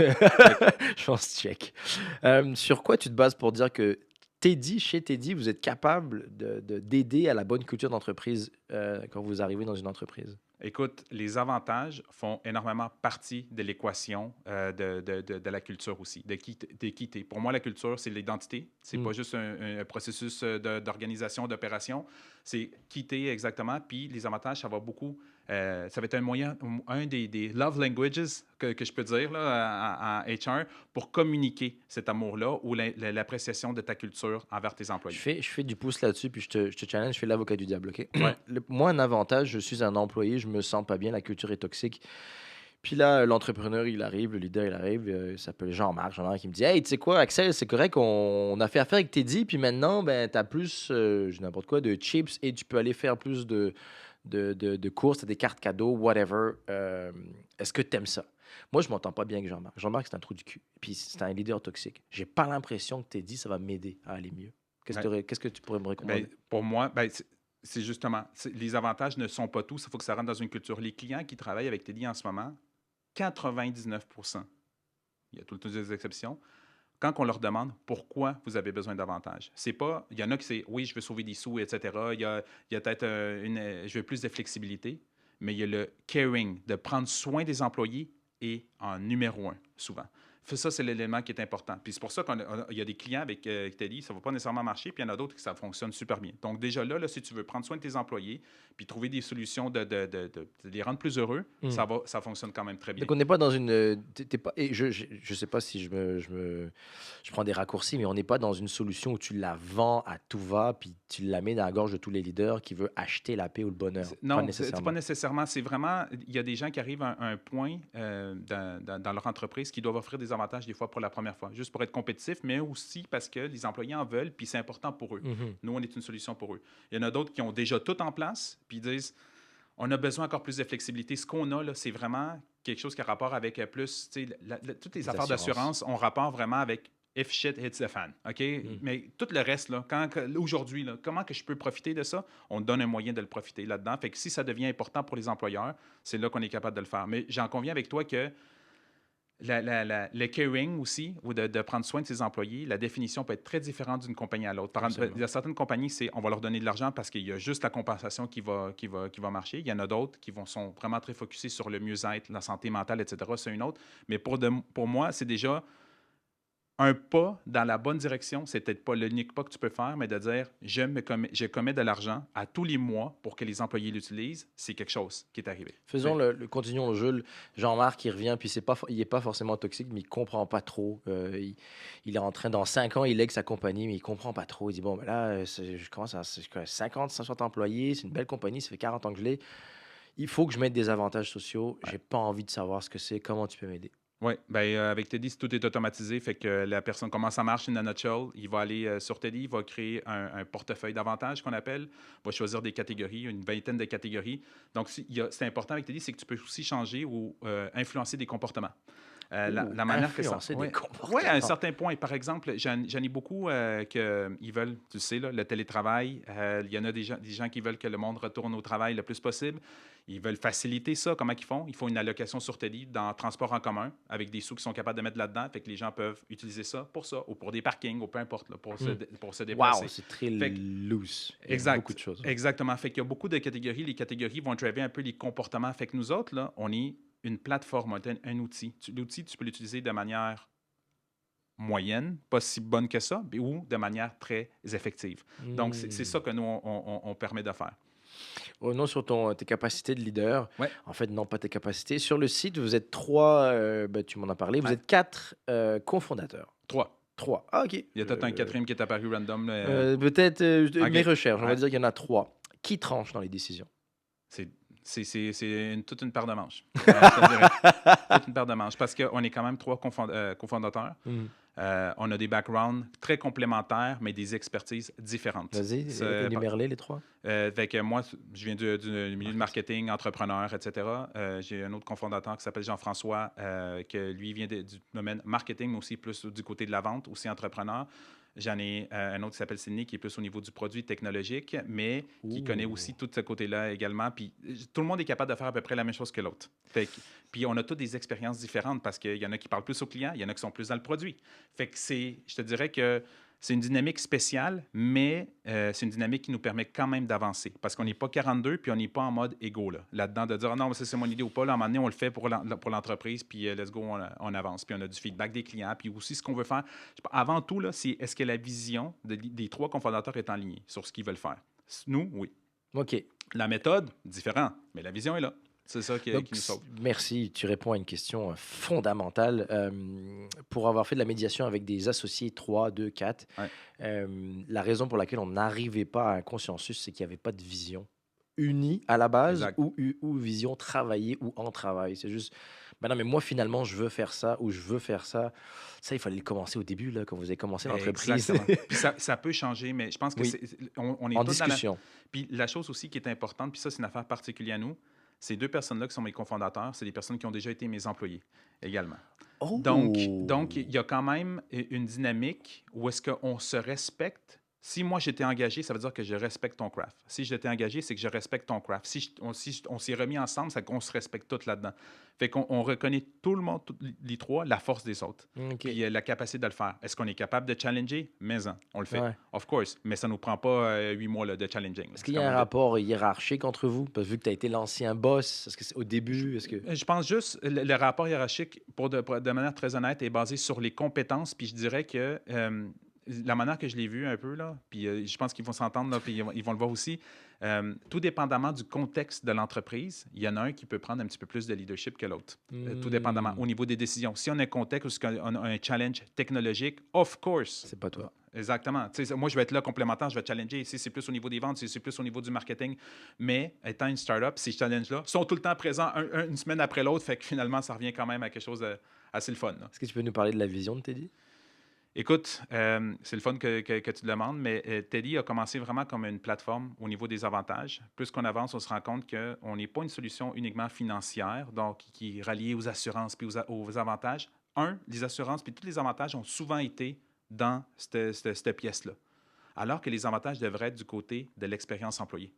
je pense check. Sur quoi tu te bases pour dire que chez Teddy, vous êtes capable d'aider à la bonne culture d'entreprise quand vous arrivez dans une entreprise? Écoute, les avantages font énormément partie de l'équation de la culture aussi, de qui t'es. Pour moi, la culture, c'est l'identité. C'est Hmm. pas juste un processus d'organisation, d'opération. C'est qui t'es exactement. Puis les avantages, ça va beaucoup. Ça va être un moyen, un des love languages que je peux dire là, en HR pour communiquer cet amour-là ou l'appréciation de ta culture envers tes employés. Je fais du pouce là-dessus, puis je te challenge, je fais l'avocat du diable, OK? Ouais. Moi, un avantage, je suis un employé, je me sens pas bien, la culture est toxique. Puis là, l'entrepreneur, il arrive, le leader, il arrive, il s'appelle Jean-Marc. Jean-Marc, il me dit: Hey, tu sais quoi, Axel, c'est correct, on a fait affaire avec Teddy, puis maintenant, ben, tu as plus, je dis n'importe quoi, de chips et tu peux aller faire plus de courses, t'as des cartes cadeaux, whatever. Est-ce que tu aimes ça? Moi, je m'entends pas bien avec Jean-Marc. Jean-Marc, c'est un trou du cul. Puis c'est un leader toxique. J'ai pas l'impression que Teddy, ça va m'aider à aller mieux. Ouais. Qu'est-ce que tu pourrais me Ben, recommander? pour moi, c'est justement, les avantages ne sont pas tout. Il faut que ça rentre dans une culture. Les clients qui travaillent avec Teddy en ce moment, 99%, il y a tout le temps des exceptions, quand on leur demande pourquoi vous avez besoin d'avantages, c'est pas, il y en a qui c'est oui, je veux sauver des sous, etc. Il y a peut-être je veux plus de flexibilité, mais il y a le caring, de prendre soin des employés et en numéro un, souvent. Ça, c'est l'élément qui est important. Puis c'est pour ça qu'il y a des clients avec Teddy, ça ne va pas nécessairement marcher, puis il y en a d'autres qui ça fonctionne super bien. Donc déjà là, si tu veux prendre soin de tes employés, puis trouver des solutions de les rendre plus heureux, Hmm. ça fonctionne quand même très bien. Donc on n'est pas dans une... t'es pas, et je sais pas si je prends des raccourcis, mais on n'est pas dans une solution où tu la vends à tout va, puis tu la mets dans la gorge de tous les leaders qui veut acheter la paix ou le bonheur. Pas Non, c'est pas nécessairement. nécessairement. C'est vraiment, il y a des gens qui arrivent à un point dans leur entreprise qui doivent offrir des avantages avantages des fois pour la première fois, juste pour être compétitif, mais aussi parce que les employés en veulent, puis c'est important pour eux. Nous, on est une solution pour eux. Il y en a d'autres qui ont déjà tout en place, puis ils disent, on a besoin encore plus de flexibilité. Ce qu'on a, là, c'est vraiment quelque chose qui a rapport avec plus, tu sais, toutes les affaires d'assurance ont rapport vraiment avec if shit hits the fan, OK? Mais tout le reste, là, aujourd'hui, là, comment que je peux profiter de ça? On donne un moyen de le profiter là-dedans. Fait que si ça devient important pour les employeurs, c'est là qu'on est capable de le faire. Mais j'en conviens avec toi que le caring aussi, ou de prendre soin de ses employés, la définition peut être très différente d'une compagnie à l'autre. Par exemple, il y a certaines compagnies, c'est on va leur donner de l'argent parce qu'il y a juste la compensation qui va marcher. Il y en a d'autres qui sont vraiment très focusés sur le mieux-être, la santé mentale, etc. C'est une autre. Mais pour moi, c'est déjà un pas dans la bonne direction. C'est peut-être pas l'unique pas que tu peux faire, mais de dire je commets de l'argent à tous les mois pour que les employés l'utilisent, c'est quelque chose qui est arrivé. Faisons continuons le jeu. Jean-Marc, il revient, puis il n'est pas forcément toxique, mais il comprend pas trop. Il est en train, dans 5 ans, il lègue sa compagnie, mais il comprend pas trop. Il dit, bon, ben là, je commence à 50, 60 employés, c'est une belle compagnie, ça fait 40 ans que je l'ai. Il faut que je mette des avantages sociaux. J'ai pas envie de savoir ce que c'est. Comment tu peux m'aider? Oui, avec Teddy, tout est automatisé. Fait que la personne, comment ça marche in a nutshell, il va aller sur Teddy, il va créer un portefeuille d'avantages qu'on appelle, va choisir des catégories, une vingtaine de catégories. Donc, c'est important avec Teddy, c'est que tu peux aussi changer ou influencer des comportements. La manière que ça. Des comportements. Oui, à un certain point. Par exemple, j'en ai beaucoup qui veulent, tu sais, là, le télétravail. Il y en a des gens qui veulent que le monde retourne au travail le plus possible. Ils veulent faciliter ça. Comment ils font? Ils font une allocation sur Teddy dans transport en commun avec des sous qu'ils sont capables de mettre là-dedans. Fait que les gens peuvent utiliser ça, ou pour des parkings, ou peu importe, là, pour se déplacer. Wow, c'est très loose. Exact. Beaucoup de choses. Exactement. Fait qu'il y a beaucoup de catégories. Les catégories vont driver un peu les comportements. Fait que nous autres, là, on est une plateforme, un outil. L'outil, tu peux l'utiliser de manière moyenne, pas si bonne que ça, ou de manière très effective. Donc, c'est ça que nous, on permet de faire. Non, sur tes capacités de leader. Ouais. En fait, non, pas tes capacités. Sur le site, vous êtes 3, tu m'en as parlé, vous êtes 4 cofondateurs. 3. Ah, OK. Il y a peut-être un quatrième qui est apparu random. Peut-être mes recherches, on va Ouais. dire qu'il y en a 3. Qui tranche dans les décisions? C'est toute une paire de manches. Je te dirais. Toute une paire de manches. Parce qu'on est quand même 3 cofondateurs. On a des backgrounds très complémentaires, mais des expertises différentes. Vas-y, énumère-les, les 3. Moi, je viens du milieu de marketing, entrepreneur, etc. J'ai un autre cofondateur qui s'appelle Jean-François, que lui vient du domaine marketing, mais aussi plus du côté de la vente, aussi entrepreneur. J'en ai un autre qui s'appelle Sidney, qui est plus au niveau du produit technologique, mais qui connaît aussi tout ce côté-là également. Puis tout le monde est capable de faire à peu près la même chose que l'autre. Puis on a toutes des expériences différentes parce qu'il y en a qui parlent plus aux clients, il y en a qui sont plus dans le produit. Fait que je te dirais que c'est une dynamique spéciale, mais c'est une dynamique qui nous permet quand même d'avancer. Parce qu'on n'est pas 42, puis on n'est pas en mode égo là-dedans, de dire non, ça c'est mon idée ou pas. Là, à un moment donné, on le fait pour l'entreprise, puis let's go, on avance. Puis on a du feedback des clients, puis aussi ce qu'on veut faire. Avant tout, là, c'est est-ce que la vision des 3 cofondateurs est en ligne sur ce qu'ils veulent faire? Nous, oui. OK. La méthode, différent, mais la vision est là. C'est ça qui nous sauve. Merci, tu réponds à une question fondamentale. Pour avoir fait de la médiation avec des associés 3, 2, 4, la raison pour laquelle on n'arrivait pas à un consensus, c'est qu'il n'y avait pas de vision unie à la base ou vision travaillée ou en travail. C'est juste, non, mais moi, finalement, je veux faire ça ou je veux faire ça. Ça, il fallait le commencer au début, là, quand vous avez commencé l'entreprise. Puis ça peut changer, mais je pense que on est en discussion. Puis la chose aussi qui est importante, puis ça, c'est une affaire particulière à nous, ces 2 personnes-là qui sont mes cofondateurs, c'est des personnes qui ont déjà été mes employés également. Oh. Donc, il y a quand même une dynamique où est-ce qu'on se respecte. Si moi, j'étais engagé, ça veut dire que je respecte ton craft. Si j'étais engagé, c'est que je respecte ton craft. Si on s'est remis ensemble, c'est qu'on se respecte tous là-dedans. Fait qu'on reconnaît tout le monde, les 3, la force des autres. Okay. Puis la capacité de le faire. Est-ce qu'on est capable de challenger? Mais on le fait. Ouais. Of course. Mais ça ne nous prend pas 8 mois là, de challenging. Est-ce qu'il y a un rapport hiérarchique entre vous? Parce que vu que tu as été l'ancien boss, est-ce que c'est au début? Je pense juste le rapport hiérarchique, de manière très honnête, est basé sur les compétences. Puis je dirais que la manière que je l'ai vu un peu, là, puis je pense qu'ils vont s'entendre, là, puis ils vont le voir aussi, tout dépendamment du contexte de l'entreprise, il y en a un qui peut prendre un petit peu plus de leadership que l'autre. Tout dépendamment au niveau des décisions. Si on a un contexte où on a un challenge technologique, of course. C'est pas toi. Exactement. Moi, je vais être là complémentaire, je vais challenger. Si c'est plus au niveau des ventes, si c'est plus au niveau du marketing. Mais étant une startup, ces challenges-là sont tout le temps présents une semaine après l'autre. Fait que finalement, ça revient quand même à quelque chose assez le fun. Là. Est-ce que tu peux nous parler de la vision de Teddy? Écoute, c'est le fun que tu demandes, mais Teddy a commencé vraiment comme une plateforme au niveau des avantages. Plus qu'on avance, on se rend compte qu'on n'est pas une solution uniquement financière, donc qui est reliée aux assurances puis aux avantages. Les assurances puis tous les avantages ont souvent été dans cette pièce-là, alors que les avantages devraient être du côté de l'expérience employée.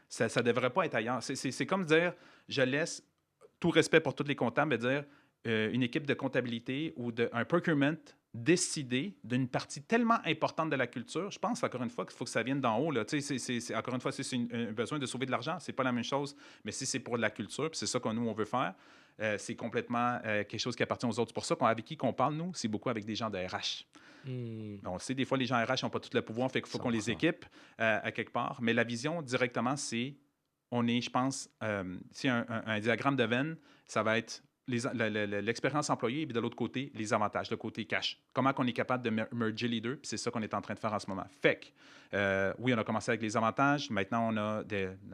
Ça ne devrait pas être ailleurs. C'est comme dire, je laisse tout respect pour tous les comptables, mais dire une équipe de comptabilité ou un procurement décider d'une partie tellement importante de la culture. Je pense, encore une fois, qu'il faut que ça vienne d'en haut. Là. Encore une fois, si c'est un besoin de sauver de l'argent, c'est pas la même chose, mais si c'est pour de la culture, puis c'est ça que nous, on veut faire, c'est complètement quelque chose qui appartient aux autres. C'est pour ça qu'avec qui qu'on parle, nous, c'est beaucoup avec des gens de RH. On sait, des fois, les gens RH n'ont pas tout le pouvoir, fait qu'il faut qu'on les 100%. équipe à quelque part. Mais la vision, directement, c'est, je pense, si un diagramme de Venn, ça va être l'expérience employée et puis de l'autre côté, les avantages, le côté cash. Comment on est capable de merger les deux, puis c'est ça qu'on est en train de faire en ce moment. Fait que, oui, on a commencé avec les avantages. Maintenant, on a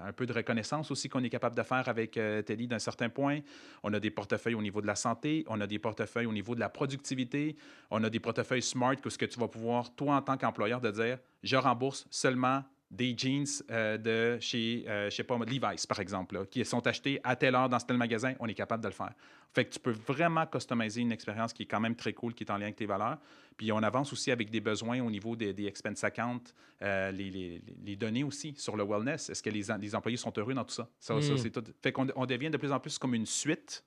un peu de reconnaissance aussi qu'on est capable de faire avec Teddy d'un certain point. On a des portefeuilles au niveau de la santé, on a des portefeuilles au niveau de la productivité, on a des portefeuilles smart que ce que tu vas pouvoir, toi, en tant qu'employeur, de dire, je rembourse seulement des jeans de chez, je sais pas, Levi's, par exemple, là, qui sont achetés à telle heure dans tel magasin, on est capable de le faire. Fait que tu peux vraiment customiser une expérience qui est quand même très cool, qui est en lien avec tes valeurs. Puis on avance aussi avec des besoins au niveau des expense accounts, les données aussi sur le wellness. Est-ce que les employés sont heureux dans tout ça? Ça c'est tout. Fait qu'on devient de plus en plus comme une suite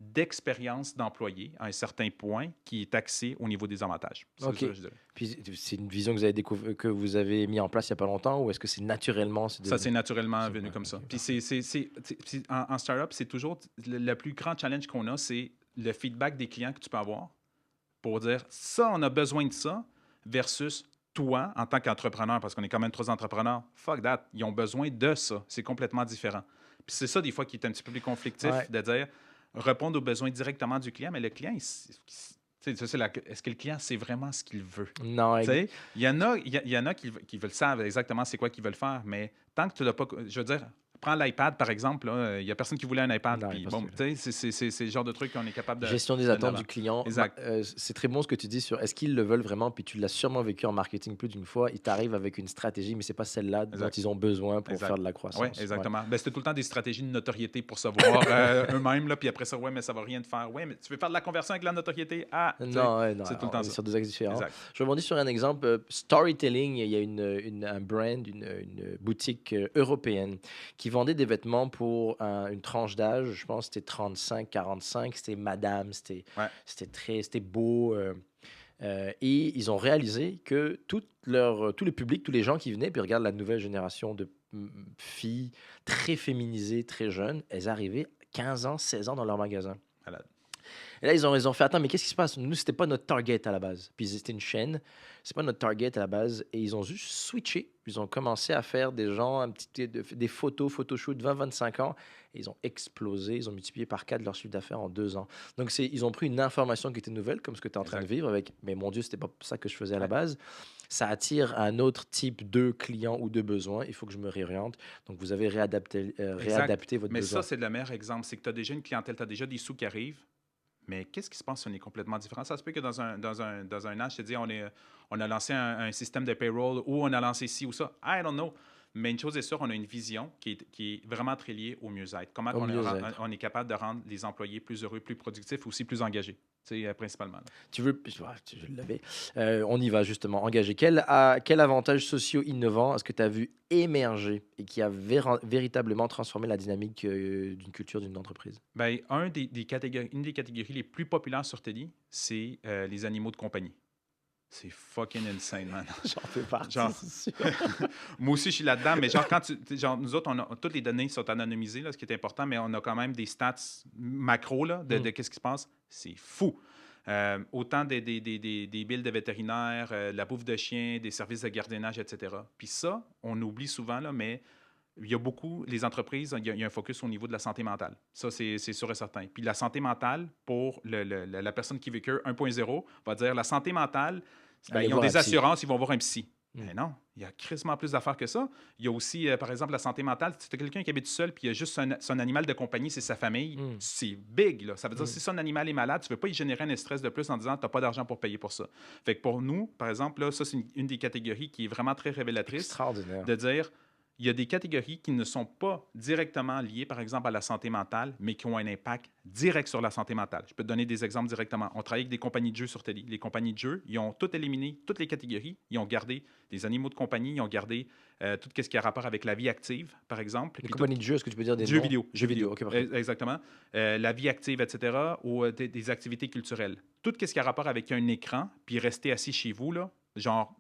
d'expérience d'employé à un certain point qui est axé au niveau des avantages. OK. Ça, je dirais. Puis c'est une vision que vous avez que vous avez mis en place il n'y a pas longtemps ou est-ce que c'est naturellement Ça, c'est naturellement C'est venu vrai, comme ça. ok, Puis parfait. puis en startup, c'est toujours le plus grand challenge qu'on a, c'est le feedback des clients que tu peux avoir pour dire ça, on a besoin de ça versus toi en tant qu'entrepreneur, parce qu'on est quand même 3 entrepreneurs. Fuck that, ils ont besoin de ça. C'est complètement différent. Puis c'est ça, des fois, qui est un petit peu plus conflictif, Ouais. de dire répondre aux besoins directement du client, mais le client, est-ce que le client sait vraiment ce qu'il veut? Non, Tu sais, il y en a qui veulent savoir exactement c'est quoi qu'ils veulent faire, mais tant que tu l'as pas. Je veux dire, prends l'iPad, par exemple. Il n'y a personne qui voulait un iPad. non, il y a Puis pas bon, celui-là. tu sais, c'est le genre de truc qu'on est capable de Gestion des mettre de attentes l'avant. du client. Exact. C'est très bon ce que tu dis sur est-ce qu'ils le veulent vraiment, puis tu l'as sûrement vécu en marketing plus d'une fois. Ils t'arrivent avec une stratégie, mais c'est pas celle-là dont Exact. ils ont besoin pour Exact. faire de la Oui, croissance. exactement. Ben, c'était tout le temps des stratégies de notoriété pour se voir eux-mêmes. Là, puis après ça, ouais, mais ça va rien te faire. Ouais, mais tu veux faire de la conversion avec la notoriété? Ah, tu sais, Non, ouais, non, c'est tout le on temps est ça. sur deux axes différents. Exact. Je rebondis sur un exemple. Storytelling, il y a un brand, une boutique européenne qui vendait des vêtements pour une tranche d'âge. Je pense que c'était 35-45. C'était madame, Ouais. c'était beau. Et ils ont réalisé que tout le public, tous les gens qui venaient, puis regardent la nouvelle génération de filles très féminisées, très jeunes, elles arrivaient 15 ans, 16 ans dans leur magasin. Malade. Et là, ils ont fait, attends, mais qu'est-ce qui se passe? Nous, c'était pas notre target à la base. Puis c'était une chaîne, c'est pas notre target à la base. Et ils ont juste switché. Ils ont commencé à faire des gens, des photoshoot 20-25 ans. Et ils ont explosé. Ils ont multiplié par 4 leur chiffre d'affaires en 2 ans. Donc, ils ont pris une information qui était nouvelle, comme ce que tu es en train de Exact. vivre avec, mais mon Dieu, c'était pas ça que je faisais à la Ouais. base. Ça attire un autre type de client ou de besoin. Il faut que je me réoriente. Donc, vous avez réadapté votre Mais besoin. ça, c'est le meilleur exemple. C'est que tu as déjà une clientèle, tu as déjà des sous qui arrivent. Mais qu'est-ce qui se passe si on est complètement différent? Ça se peut que dans un an, je te dis, on a lancé un système de payroll ou on a lancé ci ou ça. I don't know. Mais une chose est sûre, on a une vision qui est vraiment très liée au mieux-être. Comment Au mieux-être. on est capable de rendre les employés plus heureux, plus productifs, aussi plus engagés, tu sais, principalement. Là. Tu veux, je l'avais. On y va justement, engagé. Quel avantage sociaux innovant est-ce que tu as vu émerger et qui a véritablement transformé la dynamique d'une culture d'une entreprise? Ben, une des catégories les plus populaires sur Teddy, c'est les animaux de compagnie. C'est fucking insane, man. J'en fais partie, Genre, c'est sûr. moi aussi, je suis là-dedans, mais genre, nous autres, toutes les données sont anonymisées, là, ce qui est important, mais on a quand même des stats macro là, de qu'est-ce qui se passe. C'est fou. Autant des billes de vétérinaires, la bouffe de chiens, des services de gardiennage, etc. Puis ça, on oublie souvent, là, mais il y a beaucoup, les entreprises, il y a un focus au niveau de la santé mentale. Ça, c'est sûr et certain. Puis la santé mentale, pour la personne qui vécu 1.0, va dire la santé mentale, ben, Allez ils ont voir un des psy. assurances, ils vont voir un psy. Mais non, il y a crissement plus d'affaires que ça. Il y a aussi, par exemple, la santé mentale. Si tu as quelqu'un qui habite tout seul puis il y a juste son animal de compagnie, c'est sa famille, Mm. c'est big. Là. Ça veut dire que Mm. si son animal est malade, tu ne veux pas y générer un stress de plus en disant tu n'as pas d'argent pour payer pour ça. Fait que pour nous, par exemple, là, ça, c'est une des catégories qui est vraiment très révélatrice Extraordinaire. de dire il y a des catégories qui ne sont pas directement liées, par exemple, à la santé mentale, mais qui ont un impact direct sur la santé mentale. Je peux te donner des exemples directement. On travaille avec des compagnies de jeux sur Télé. Les compagnies de jeux, ils ont tout éliminé, toutes les catégories. Ils ont gardé des animaux de compagnie, ils ont gardé tout ce qui a rapport avec la vie active, par exemple. Les Puis compagnies de jeux, est-ce que tu peux dire des jeux noms? vidéo. Jeux vidéo, ok, parfait. Exactement. La vie active, etc. Ou des activités culturelles. Tout ce qui a rapport avec un écran, puis rester assis chez vous, là, genre,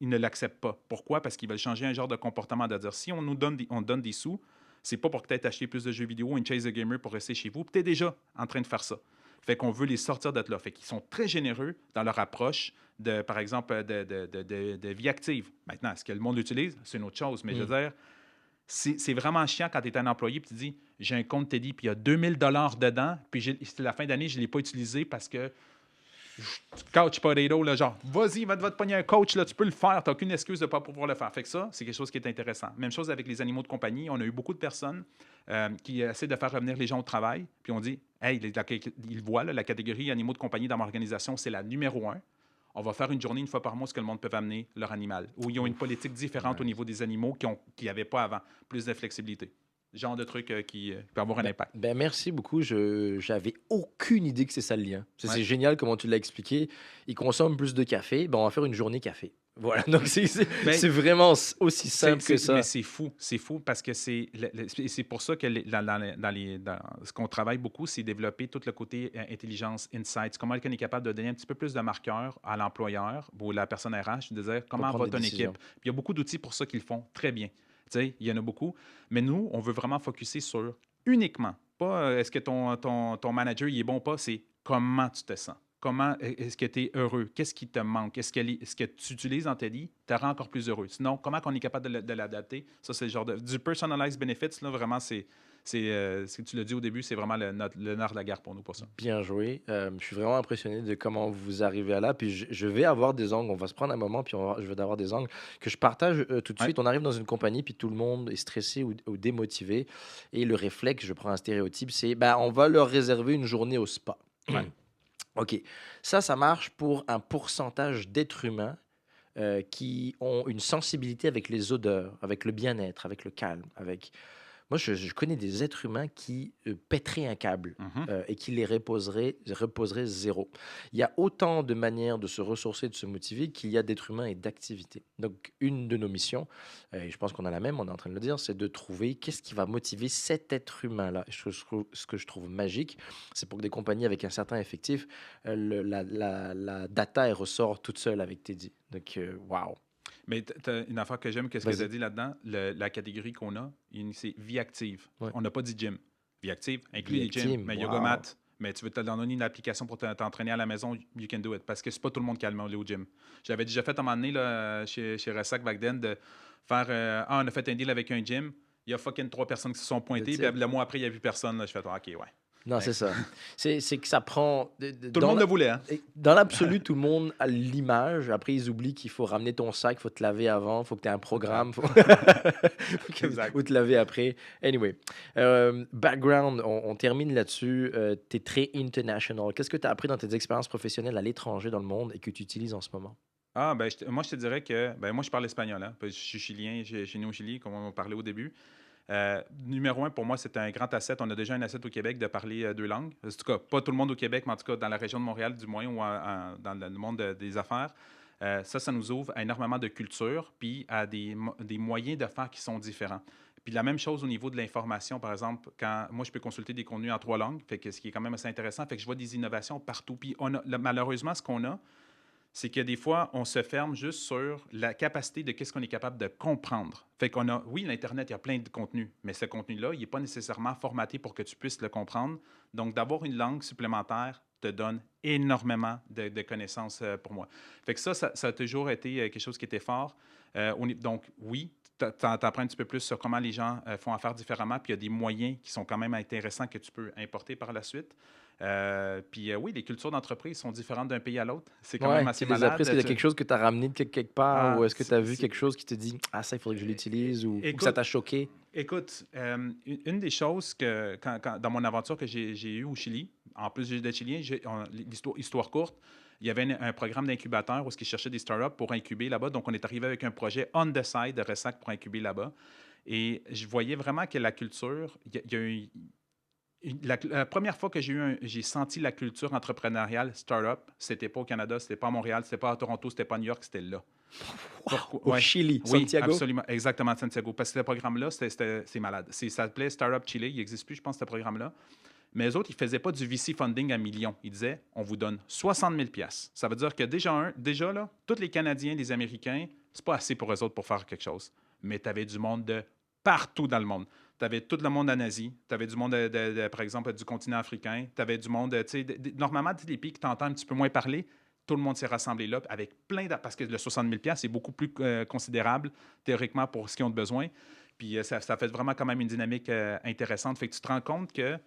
ils ne l'acceptent pas. Pourquoi? Parce qu'ils veulent changer un genre de comportement de dire si on nous donne des sous, c'est pas pour que tu aies acheté plus de jeux vidéo, une chase de gamer pour rester chez vous. Tu es déjà en train de faire ça. Fait qu'on veut les sortir de là. Fait qu'ils sont très généreux dans leur approche de, par exemple, de vie active. Maintenant, est-ce que le monde l'utilise? C'est une autre chose. Mais je veux dire, c'est vraiment chiant quand tu es un employé et tu dis j'ai un compte Teddy puis il y a 2000 $ dedans, puis c'était la fin d'année, je ne l'ai pas utilisé parce que couch potato, là, genre, vas-y, va te pogner un coach, là, tu peux le faire, tu n'as aucune excuse de ne pas pouvoir le faire. Fait que ça, c'est quelque chose qui est intéressant. Même chose avec les animaux de compagnie. On a eu beaucoup de personnes qui essaient de faire revenir les gens au travail, puis on dit, hey, ils voient là, la catégorie animaux de compagnie dans mon organisation, c'est la numéro 1. On va faire une journée une fois par mois ce que le monde peut amener leur animal. Ou ils ont une politique différente au niveau des animaux qu'ils n'avaient pas avant. Plus de flexibilité. Genre de truc qui peut avoir un impact. Merci beaucoup. J'avais aucune idée que c'est ça le lien. Ouais. C'est génial comment tu l'as expliqué. Ils consomment plus de café. Ben, on va faire une journée café. Voilà. Donc, Ben, c'est vraiment aussi simple que ça. Mais c'est fou parce que c'est pour ça que ce qu'on travaille beaucoup, c'est développer tout le côté intelligence, insights, comment on est capable de donner un petit peu plus de marqueurs à l'employeur ou la personne RH, de dire comment prendre va des ton décisions. équipe. Puis il y a beaucoup d'outils pour ça qu'ils le font très bien. Tu sais, il y en a beaucoup. Mais nous, on veut vraiment focuser sur uniquement, pas est-ce que ton manager il est bon ou pas, c'est comment tu te sens. Comment est-ce que tu es heureux? Qu'est-ce qui te manque? Est-ce que tu utilises dans ta vie te rend encore plus heureux? Sinon, comment on est capable de l'adapter? Ça, c'est le genre du personalized benefits, là, vraiment, c'est ce que tu l'as dit au début, c'est vraiment le nerf de la guerre pour nous pour ça. Bien joué. Je suis vraiment impressionné de comment vous arrivez à là. Puis je vais avoir des angles. On va se prendre un moment, puis je vais avoir des angles que je partage tout de Ouais. suite. On arrive dans une compagnie, puis tout le monde est stressé ou démotivé. Et le réflexe, je prends un stéréotype, c'est ben, on va leur réserver une journée au spa. Ouais. OK. Ça marche pour un pourcentage d'êtres humains qui ont une sensibilité avec les odeurs, avec le bien-être, avec le calme, avec... Moi, je connais des êtres humains qui pèteraient un câble Mhm. et qui les reposeraient zéro. Il y a autant de manières de se ressourcer, de se motiver qu'il y a d'êtres humains et d'activités. Donc, une de nos missions, et je pense qu'on a la même, on est en train de le dire, c'est de trouver qu'est-ce qui va motiver cet être humain-là. Et ce que je trouve magique, c'est pour que des compagnies avec un certain effectif, la data, elle ressort toute seule avec Teddy. Donc, waouh. Mais t'as une affaire que j'aime, qu'est-ce que tu Vas-y. as dit là-dedans? La catégorie qu'on a, c'est vie active. Ouais. On n'a pas dit gym. Vie active inclut Vie les active, gyms, mais wow. yoga mat. Mais tu veux te donner une application pour t'entraîner à la maison, you can do it. Parce que c'est pas tout le monde qui a aller au gym. J'avais déjà fait à un moment donné là, chez Ressac back then de faire on a fait un deal avec un gym. Il y a fucking 3 personnes qui se sont pointées. Puis le mois après, il n'y a plus personne. Là. Je fais OK, ouais. Non, c'est ça. C'est que ça prend... Tout le monde le voulait, hein? Dans l'absolu, tout le monde a l'image. Après, ils oublient qu'il faut ramener ton sac, il faut te laver avant, il faut que tu aies un programme, Exact. ou te laver après. Anyway, background, on termine là-dessus. Tu es très international. Qu'est-ce que tu as appris dans tes expériences professionnelles à l'étranger, dans le monde, et que tu utilises en ce moment? Ah, ben, moi, je te dirais que moi, je parle espagnol. Hein? Je suis chilien, je suis né au Chili, comme on parlait au début. Numéro 1, pour moi, c'est un grand asset. On a déjà un asset au Québec de parler 2 langues. En tout cas, pas tout le monde au Québec, mais en tout cas, dans la région de Montréal, du moins, ou dans le monde des affaires. Ça nous ouvre à énormément de culture, puis à des moyens de faire qui sont différents. Puis la même chose au niveau de l'information, par exemple, quand moi, je peux consulter des contenus en 3 langues, fait que, ce qui est quand même assez intéressant, fait que je vois des innovations partout. Puis malheureusement, ce qu'on a, c'est que des fois, on se ferme juste sur la capacité de qu'est-ce qu'on est capable de comprendre. Fait qu'on a, oui, l'Internet, il y a plein de contenus, mais ce contenu-là, il n'est pas nécessairement formaté pour que tu puisses le comprendre. Donc, d'avoir une langue supplémentaire te donne énormément de connaissances pour moi. Fait que ça a toujours été quelque chose qui était fort. Donc, oui, tu apprends un petit peu plus sur comment les gens font affaire différemment, puis il y a des moyens qui sont quand même intéressants que tu peux importer par la suite. Puis oui, les cultures d'entreprise sont différentes d'un pays à l'autre. C'est quand même Ouais, tu assez les as pris. Est-ce malade. qu'il y a quelque chose que tu as ramené de quelque part ou Ah, est-ce que tu as vu quelque chose qui te dit ah, ça, il faudrait que je l'utilise ou que ça t'a écoute, choqué? écoute, une des choses que, dans mon aventure que j'ai eue au Chili, en plus d'être chilien, histoire courte, il y avait un programme d'incubateur où ils cherchaient des startups pour incuber là-bas. Donc, on est arrivé avec un projet on the side de Ressac pour incuber là-bas. Et je voyais vraiment que la culture, il y a eu la première fois que j'ai senti la culture entrepreneuriale startup, c'était pas au Canada, c'était pas à Montréal, c'était pas à Toronto, c'était pas à New York, c'était là. Wow, Pourquoi? au Ouais. Chili, Oui, Santiago? absolument. Exactement, Santiago. Parce que ce programme-là, c'est malade. Ça s'appelait Startup Chile. Il n'existe plus, je pense, ce programme-là. Mais eux autres, ils ne faisaient pas du VC funding à millions. Ils disaient, on vous donne 60 000 piastres. Ça veut dire que déjà là, tous les Canadiens, les Américains, c'est pas assez pour eux autres pour faire quelque chose. Mais tu avais du monde de partout dans le monde. Tu avais tout le monde en Asie. Tu avais du monde, par exemple, du continent africain. Tu avais du monde, tu sais, normalement, les pays que tu entends un petit peu moins parler, tout le monde s'est rassemblé là avec parce que le 60 000 piastres, c'est beaucoup plus considérable théoriquement pour ce qu'ils ont de besoin. Puis ça fait vraiment quand même une dynamique intéressante. Fait que tu te rends compte que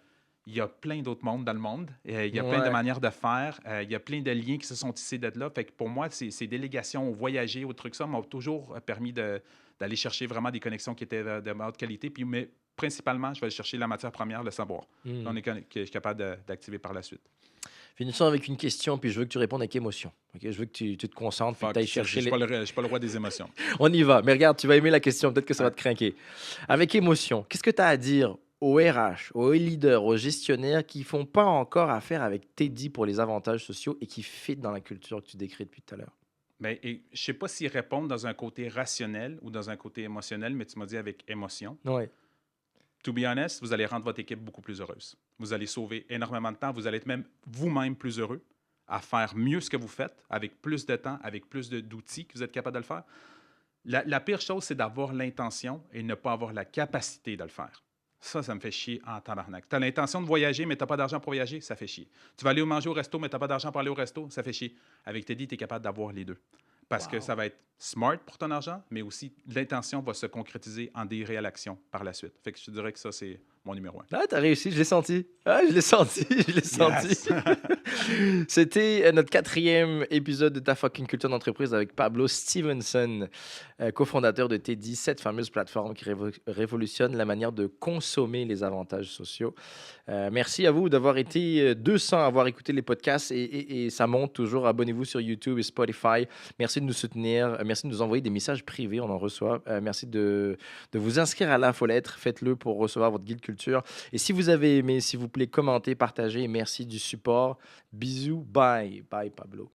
il y a plein d'autres mondes dans le monde. Il y a plein de Ouais. manières de faire. Il y a plein de liens qui se sont tissés d'être là. Fait que pour moi, ces délégations, voyager, au truc ça, m'ont toujours permis d'aller chercher vraiment des connexions qui étaient de haute qualité. Puis, mais principalement, je vais aller chercher la matière première, le savoir. Hmm. On est que je suis capable d'activer par la suite. Finissons avec une question, puis je veux que tu répondes avec émotion. Ok, je veux que tu te concentres, puis que tu ailles Je chercher suis les. je suis pas le roi des émotions. On y va. Mais regarde, tu vas aimer la question. Peut-être que ça va Ouais. te craquer. Avec émotion, qu'est-ce que tu as à dire aux RH, aux leaders, aux gestionnaires qui font pas encore affaire avec Teddy pour les avantages sociaux et qui fit dans la culture que tu décris depuis tout à l'heure? Mais je ne sais pas s'ils répondent dans un côté rationnel ou dans un côté émotionnel, mais tu m'as dit avec émotion. Oui. To be honest, vous allez rendre votre équipe beaucoup plus heureuse. Vous allez sauver énormément de temps. Vous allez être même vous-même plus heureux à faire mieux ce que vous faites avec plus de temps, avec plus d'outils que vous êtes capable de le faire. La pire chose, c'est d'avoir l'intention et ne pas avoir la capacité de le faire. Ça me fait chier en tabarnak. Tu as l'intention de voyager, mais tu n'as pas d'argent pour voyager, ça fait chier. Tu vas aller manger au resto, mais tu n'as pas d'argent pour aller au resto, ça fait chier. Avec Teddy, tu es capable d'avoir les deux. Parce que ça Wow. va être smart pour ton argent, mais aussi l'intention va se concrétiser en des réelles actions par la suite. Fait que je te dirais que ça, c'est mon numéro un. Ah, t'as réussi, je l'ai senti. Ah, je l'ai senti, je l'ai senti. Yes! C'était notre 4e épisode de Ta fucking culture d'entreprise avec Pablo Stevenson, cofondateur de Teddy, cette fameuse plateforme qui révolutionne la manière de consommer les avantages sociaux. Merci à vous d'avoir été 200 à avoir écouté les podcasts et ça monte toujours. Abonnez-vous sur YouTube et Spotify. Merci de nous soutenir. Merci de nous envoyer des messages privés, on en reçoit. Merci de vous inscrire à l'infolettre. Faites-le pour recevoir votre guide culture. Et si vous avez aimé, s'il vous plaît, commentez, partagez. Merci du support. Bisous. Bye. Bye, Pablo.